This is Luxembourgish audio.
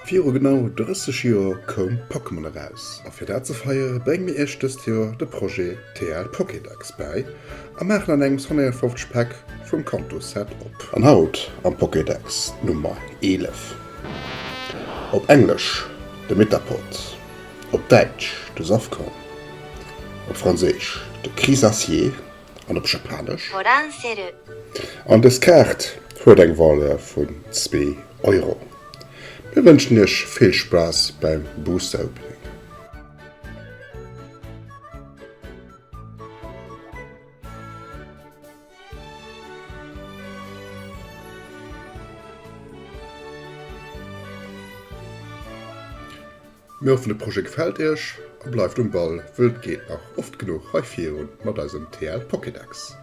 Vier genau 30 Jahre kom Pokémon raus. A fir dat ze feier breng mir erstes Jahr de Projekt TL Pokédex bei a machen an engem 150 Pack vum Kontoset op. An Haut am Pokédex Nummer 11. Op Englisch de Metapod, op Deutsch de Sofkorn, op Französisch de Crisacier an op Japanisch. トランセル An das Kart huet eng Walle vun 2 Euro. Wir wünschen euch viel Spaß beim Booster Opening. Wir hoffen, das Projekt gefällt euch und bleibt am Ball, weil es geht noch oft genug häufig und mit unserem TL Pokédex.